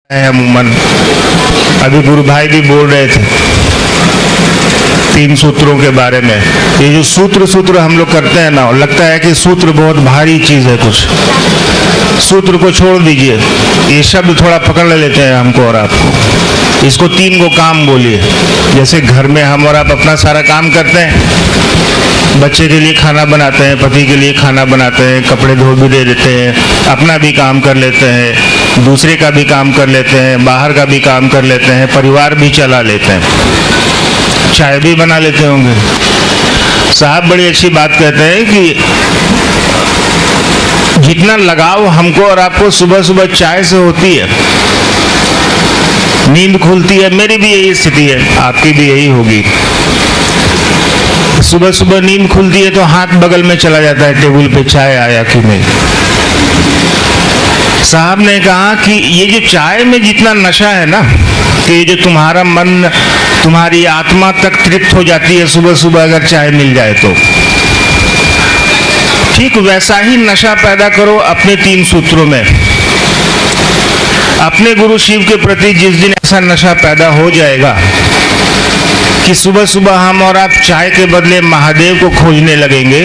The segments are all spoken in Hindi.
है अमूमन। अभी गुरु भाई भी बोल रहे थे 3 सूत्रों के बारे में। ये जो सूत्र हम लोग करते हैं ना, लगता है कि सूत्र बहुत भारी चीज है कुछ। सूत्र को छोड़ दीजिए, ये शब्द थोड़ा पकड़ लेते हैं हमको और आपको। इसको 3 को काम बोलिए। जैसे घर में हम और आप अपना सारा काम करते हैं, बच्चे के लिए खाना बनाते हैं, पति के लिए खाना बनाते हैं, कपड़े धो भी दे देते हैं, अपना भी काम कर लेते हैं, दूसरे का भी काम कर लेते हैं, बाहर का भी काम कर लेते हैं, परिवार भी चला लेते हैं, चाय भी बना लेते होंगे। साहब बड़ी अच्छी बात कहते हैं कि जितना लगाव हमको और आपको सुबह सुबह चाय से होती है, नींद खुलती है, मेरी भी यही स्थिति है, आपकी भी यही होगी। सुबह सुबह नींद खुलती है तो हाथ बगल में चला जाता है, टेबल पे चाय आया कि नहीं। साहब ने कहा कि ये जो चाय में जितना नशा है ना, कि ये जो तुम्हारा मन, तुम्हारी आत्मा तक तृप्त हो जाती है सुबह सुबह अगर चाय मिल जाए तो, ठीक वैसा ही नशा पैदा करो अपने 3 सूत्रों में। अपने गुरु शिव के प्रति जिस दिन ऐसा नशा पैदा हो जाएगा कि सुबह सुबह हम और आप चाय के बदले महादेव को खोजने लगेंगे,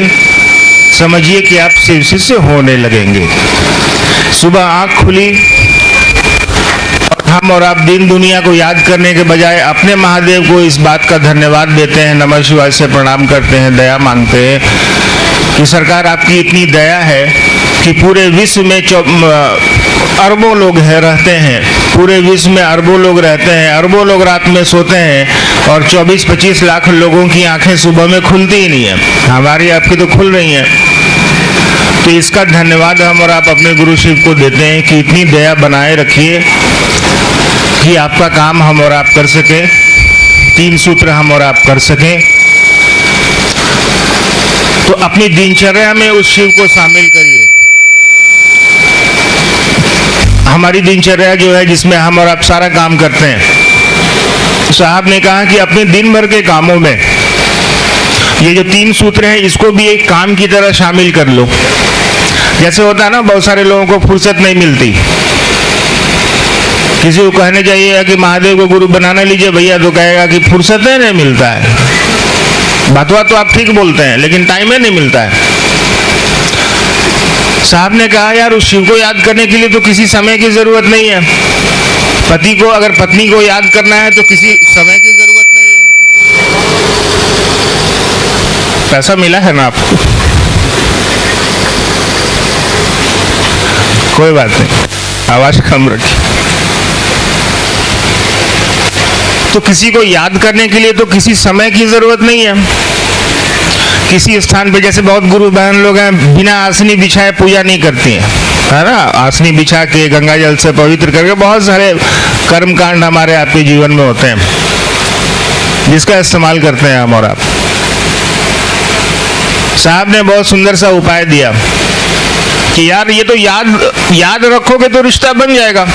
समझिए कि आप शिव शिष्य होने लगेंगे। सुबह आंख खुली और हम और आप दिन दुनिया को याद करने के बजाय अपने महादेव को इस बात का धन्यवाद देते हैं, नमः शिवाय से प्रणाम करते हैं, दया मांगते हैं कि सरकार आपकी इतनी दया है कि पूरे विश्व में अरबों लोग रहते हैं, पूरे विश्व में अरबों लोग रहते हैं, अरबों लोग रात में सोते हैं और 24-25 लाख लोगों की आंखें सुबह में खुलती ही नहीं है, हमारी आपकी तो खुल रही हैं। तो इसका धन्यवाद हम और आप अपने गुरु शिव को देते हैं कि इतनी दया बनाए रखिए कि आपका काम हम और आप कर सके, 3 सूत्र हम और आप कर सकें। तो अपनी दिनचर्या में उस शिव को शामिल करिए। हमारी दिनचर्या जो है जिसमें हम और आप सारा काम करते हैं, साहब ने कहा कि अपने दिन भर के कामों में ये जो 3 सूत्र हैं इसको भी एक काम की तरह शामिल कर लो। जैसे होता है ना, बहुत सारे लोगों को फुर्सत नहीं मिलती, किसी को कहने चाहिए कि महादेव को गुरु बनाना लीजिए भैया, तो कहेगा कि फुर्सत नहीं मिलता है। बात तो आप ठीक बोलते हैं लेकिन टाइम ही नहीं मिलता है। साहब ने कहा यार उस शिव को याद करने के लिए तो किसी समय की जरूरत नहीं है। पति को अगर पत्नी को याद करना है तो किसी समय की जरूरत नहीं है। पैसा मिला है ना आपको, कोई बात नहीं, आवाज कम रखिए। तो किसी को याद करने के लिए तो किसी समय की जरूरत नहीं है। किसी स्थान पे जैसे बहुत गुरु बहन लोग हैं बिना आसनी बिछाए पूजा नहीं करती हैं, है ना। आसनी बिछा के गंगा जल से पवित्र करके बहुत सारे कर्म कांड हमारे आपके जीवन में होते हैं जिसका इस्तेमाल करते हैं हम और आप। साहब ने बहुत सुंदर सा उपाय दिया कि यार ये तो याद रखोगे तो रिश्ता बन जाएगा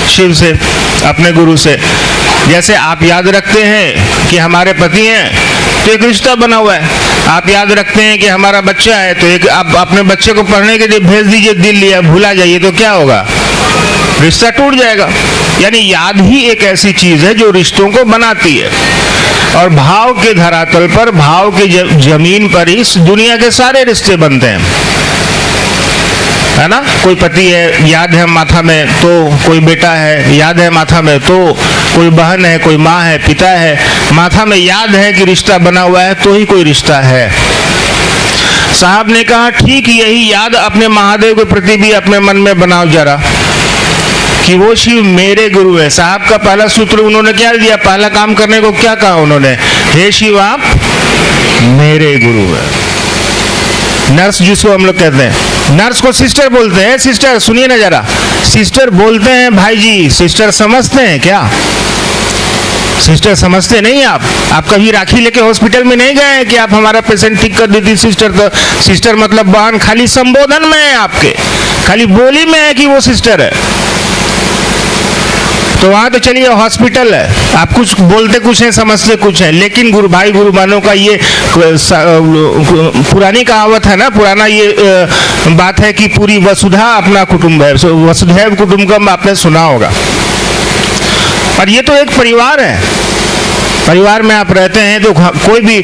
शिव से, अपने गुरु से। जैसे आप याद रखते हैं कि हमारे पति हैं तो एक रिश्ता बना हुआ है, आप याद रखते हैं कि हमारा बच्चा है तो एक आप अपने बच्चे को पढ़ने के लिए भेज दीजिए, दिल लिया भूला जाइए तो क्या होगा, रिश्ता टूट जाएगा। यानी याद ही एक ऐसी चीज है जो रिश्तों को बनाती है। और भाव के धरातल पर, भाव के जमीन पर ही दुनिया के सारे रिश्ते बनते हैं, है ना। कोई पति है याद है माथा में तो कोई बेटा है, याद है माथा में तो कोई बहन है, कोई माँ है, पिता है, माथा में याद है कि रिश्ता बना हुआ है तो ही कोई रिश्ता है। साहब ने कहा ठीक यही याद अपने महादेव के प्रति भी अपने मन में बनाओ जरा कि वो शिव मेरे गुरु है। साहब का पहला सूत्र उन्होंने क्या दिया, पहला काम करने को क्या कहा उन्होंने, हे शिव आप मेरे गुरु है। नर्स जिसको हम लोग कहते हैं, नर्स को सिस्टर बोलते हैं। सिस्टर सुनिए ना जरा, सिस्टर बोलते हैं भाई जी, सिस्टर समझते हैं क्या? सिस्टर समझते नहीं आप कभी राखी लेके हॉस्पिटल में नहीं गए कि आप हमारा पेशेंट ठीक कर देती सिस्टर? तो सिस्टर मतलब बहन खाली संबोधन में है, आपके खाली बोली में है कि वो सिस्टर है। तो वहां तो चलिए हॉस्पिटल है, आप कुछ बोलते कुछ है समझते कुछ है, लेकिन गुरु भाई गुरु मानों का ये पुरानी कहावत है ना, पुराना ये बात है कि पूरी वसुधा अपना कुटुंब है। वसुधैव कुटुंबकम आपने सुना होगा। और ये तो एक परिवार है, परिवार में आप रहते हैं तो कोई भी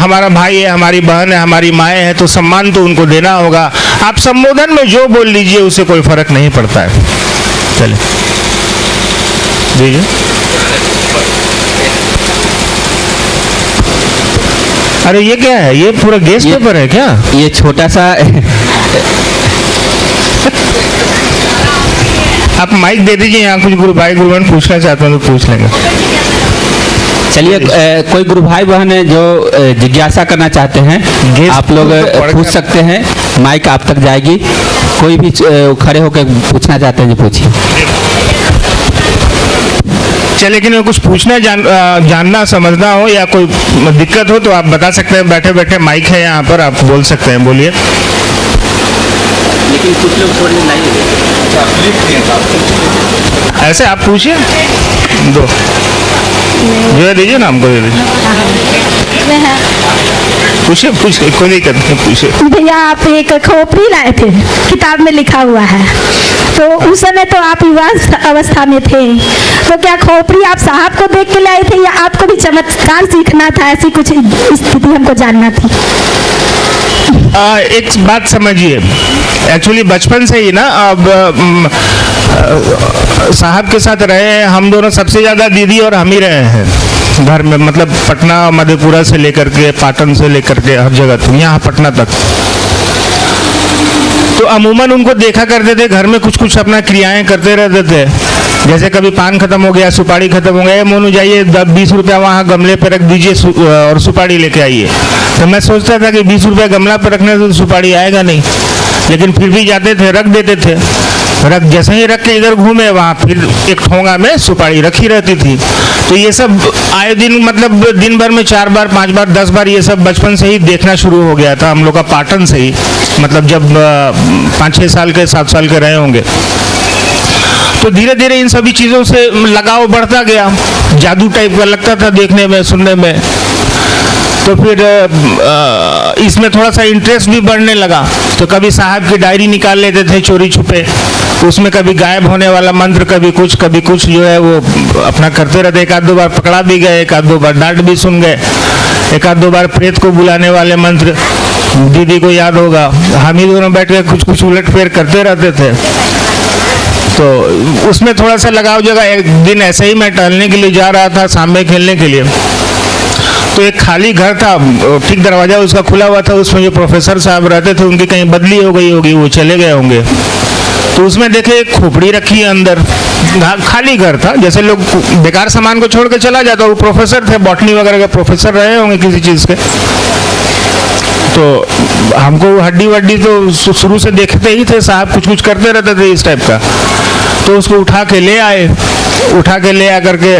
हमारा भाई है, हमारी बहन है, हमारी माएँ है, तो सम्मान तो उनको देना होगा। आप संबोधन में जो बोल लीजिए उससे कोई फर्क नहीं पड़ता है। चलिए दीजिए। अरे ये क्या है, ये पूरा गैस पेपर है क्या? ये छोटा सा आप माइक दे दीजिए, यहाँ कुछ गुरु भाई गुरु बहन पूछना चाहते हैं तो पूछ लेंगे। चलिए, कोई गुरु भाई बहन है जो जिज्ञासा करना चाहते हैं, आप लोग पूछ सकते हैं, माइक आप तक जाएगी। कोई भी खड़े होकर पूछना चाहते हैं जी, पूछिए। चलिए, लेकिन कुछ पूछना जानना समझना हो या कोई दिक्कत हो तो आप बता सकते हैं, बैठे बैठे माइक है यहाँ पर, आप बोल सकते हैं, बोलिए। लेकिन कुछ लोग छोड़ने नहीं, ऐसे आप पूछिए, दो जो है दीजिए ना, हमको दे दीजिए। पूछिए पूछिए, कोई नहीं करते, पूछिए। भैया आप एक खोपड़ी लाए थे, किताब में लिखा हुआ है, तो उस समय तो आप युवा अवस्था में थे, तो क्या खोपड़ी आप साहब को देख के लाए थे या आपको भी चमत्कार सीखना था? ऐसी कुछ स्थिति हमको जानना थी। एक बात समझिए, एक्चुअली बचपन से ही ना, अब साहब के साथ रहे हैं हम दोनों, सबसे ज़्यादा दीदी और हम ही रहे हैं घर में, मतलब पटना मधेपुरा से लेकर के, पाटन से लेकर के हर जगह, तो यहाँ पटना तक। तो अमूमन उनको देखा करते थे, घर में कुछ कुछ अपना क्रियाएं करते रहते थे। जैसे कभी पान खत्म हो गया, सुपारी खत्म हो गया, मोनू जाइए 20 रुपया वहाँ गमले पे रख दीजिए और सुपारी लेके आइए। तो मैं सोचता था कि 20 रुपया गमला पे रखने से तो सुपारी आएगा नहीं, लेकिन फिर भी जाते थे, रख देते थे। जैसे ही रख के इधर घूमे, वहाँ फिर एक ठोंगा में सुपारी रखी रहती थी। तो ये सब आए दिन, मतलब दिन भर में 4 बार 5 बार 10 बार ये सब बचपन से ही देखना शुरू हो गया था हम लोग का, पाटन से ही, मतलब जब 5-6 साल के 7 साल के रहे होंगे। तो धीरे धीरे इन सभी चीज़ों से लगाव बढ़ता गया, जादू टाइप का लगता था देखने में, सुनने में। तो फिर इसमें थोड़ा सा इंटरेस्ट भी बढ़ने लगा। तो कभी साहब की डायरी निकाल लेते थे चोरी छुपे, तो उसमें कभी गायब होने वाला मंत्र, कभी कुछ जो है वो अपना करते रहते। 1-2 बार पकड़ा भी गए, 1-2 बार डांट भी सुन गए, 1-2 बार प्रेत को बुलाने वाले मंत्र दीदी को याद होगा, हम ही दोनों बैठ के कुछ उलट फेर करते रहते थे। तो उसमें थोड़ा सा लगाव जगह। एक दिन ऐसे ही मैं टहलने के लिए जा रहा था, सामने खेलने के लिए, तो एक खाली घर था, ठीक दरवाजा उसका खुला हुआ था, उसमें जो प्रोफेसर साहब रहते थे उनकी कहीं बदली हो गई होगी, वो चले गए होंगे। तो उसमें देखे एक खोपड़ी रखी है अंदर, खाली घर था, जैसे लोग बेकार सामान को छोड़ के चला जाता। वो प्रोफेसर थे, बॉटनी वगैरह के प्रोफेसर रहे होंगे किसी चीज़ के। तो हमको हड्डी वड्डी तो शुरू से देखते ही थे, साहब कुछ कुछ करते रहते थे इस टाइप का। तो उसको उठा के ले आए, उठा के ले आकर के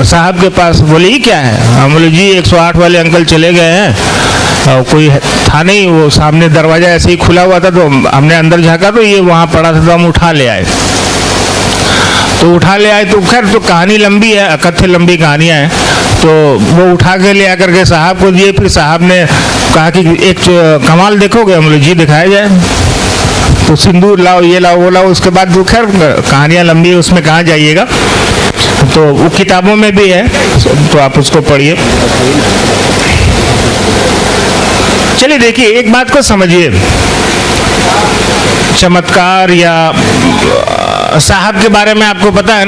साहब के पास, बोले ये क्या है? हम बोले जी 108 वाले अंकल चले गए हैं, कोई था नहीं, वो सामने दरवाज़ा ऐसे ही खुला हुआ था, तो हमने अंदर झाँका तो ये वहाँ पड़ा था, तो हम उठा ले आए। तो उठा ले आए, तो खैर तो कहानी लंबी है, कथ्य लंबी कहानियाँ हैं। तो वो उठा के ले आकर के साहब को दिए। फिर साहब ने कहा कि एक कमाल देखोगे? हम बोले जी दिखाया जाए। तो सिंदूर लाओ, ये लाओ, वो लाओ। उसके बाद तो खैर कहानियाँ लंबी है, उसमें कहाँ जाइएगा, तो वो किताबों में भी है, तो आप उसको पढ़िए। चलिए देखिए, एक बात को समझिए, चमत्कार या साहब के बारे में आपको पता है ना।